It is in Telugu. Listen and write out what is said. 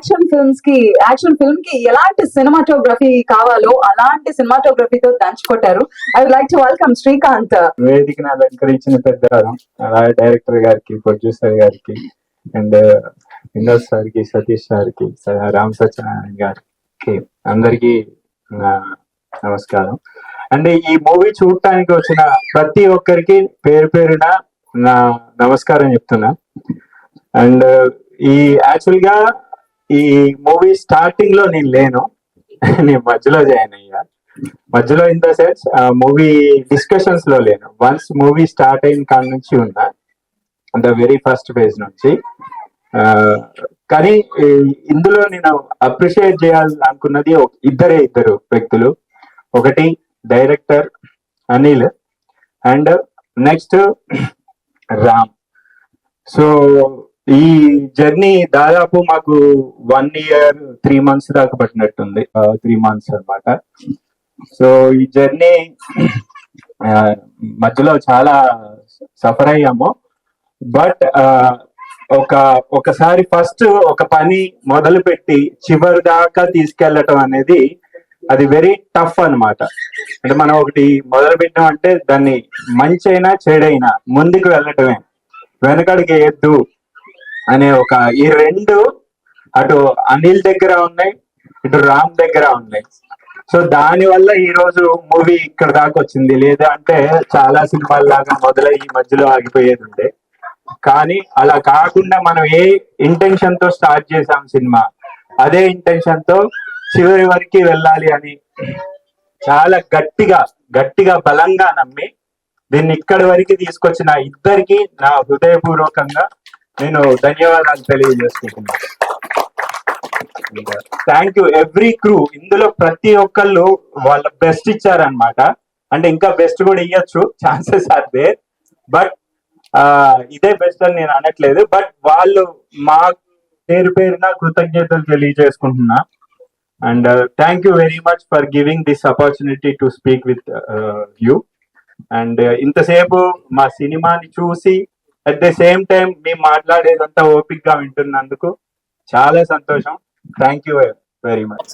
యాక్షన్ ఫిల్మ్ కి ఎలాంటి సినిమాటోగ్రఫీ కావాలో అలాంటి సినిమాటోగ్రఫీతో దంచుకొట్టారు. I would like to welcome Srikanth. వేదికను అలంకరించిన పెద్ద అలాగే డైరెక్టర్ గారికి, ప్రొడ్యూసర్ గారికి అండ్ వినోద్ సార్కి, సతీష్ సార్కి, రామ్ సత్యనారాయణ గారికి అందరికి నమస్కారం. అండ్ ఈ మూవీ చూడటానికి వచ్చిన ప్రతి ఒక్కరికి పేరు పేరున నా నమస్కారం చెప్తున్నా. అండ్ ఈ యాక్చువల్ గా ఈ మూవీ స్టార్టింగ్ లో నేను లేను, నేను మధ్యలో జాయిన్ అయ్యా. మధ్యలో in the sense movie discussions లో లేను. వన్స్ మూవీ స్టార్ట్ అయిన కాడ నుంచి ఉన్నా, ద వెరీ ఫస్ట్ ఫేజ్ నుంచి. కానీ ఇందులో నేను అప్రిషియేట్ చేయాలి అనుకున్నది ఇద్దరు వ్యక్తులు. ఒకటి director Anil and next Ram. So ఈ జర్నీ దాదాపు మాకు 1 year 3 months దాకా పట్టినట్టుంది. 3 months అన్నమాట. సో ఈ జర్నీ మధ్యలో చాలా సఫర్ అయ్యాము. బట్ ఒకసారి ఫస్ట్ ఒక పని మొదలు పెట్టి చివరి దాకా తీసుకెళ్లటం అనేది అది వెరీ టఫ్ అన్నమాట. అంటే మనం ఒకటి మొదలు పెట్టాం అంటే దాన్ని మంచి అయినా చెడైనా ముందుకు వెళ్ళటమే, వెనకడికి ఎద్దు అనే ఈ రెండు అటు అనిల్ దగ్గర ఉన్నాయి, ఇటు రామ్ దగ్గర ఉన్నాయి. సో దాని వల్ల ఈ రోజు మూవీ ఇక్కడ దాకా వచ్చింది. లేదా అంటే చాలా సినిమాల లాగా మొదలయ్యి మధ్యలో ఆగిపోయేది ఉండే. కానీ అలా కాకుండా మనం ఏ ఇంటెన్షన్ తో స్టార్ట్ చేసాం సినిమా, అదే ఇంటెన్షన్ తో చివరి వరకు వెళ్ళాలి అని చాలా గట్టిగా బలంగా నమ్మి దీన్ని ఇక్కడి వరకు తీసుకొచ్చిన ఇద్దరికి నా హృదయపూర్వకంగా నేను ధన్యవాదాలు తెలియజేసుకుంటున్నాను. Thank you every crew. ఇందులో ప్రతి ఒక్కళ్ళు వాళ్ళ బెస్ట్ ఇచ్చారనమాట. అంటే ఇంకా బెస్ట్ కూడా ఇవ్వచ్చు, ఛాన్సెస్ ఆర్ దేర్. బట్ ఇదే బెస్ట్ అని నేను అనట్లేదు. బట్ వాళ్ళు మా పేరున కృతజ్ఞతలు తెలియజేసుకుంటున్నా. And thank you very much for giving this opportunity to speak with you. And ఇంతసేపు మా సినిమాని చూసి అట్ ద సేమ్ టైం మేము మాట్లాడేదంతా ఓపిక్ గా వింటున్నందుకు చాలా సంతోషం. Thank you very much.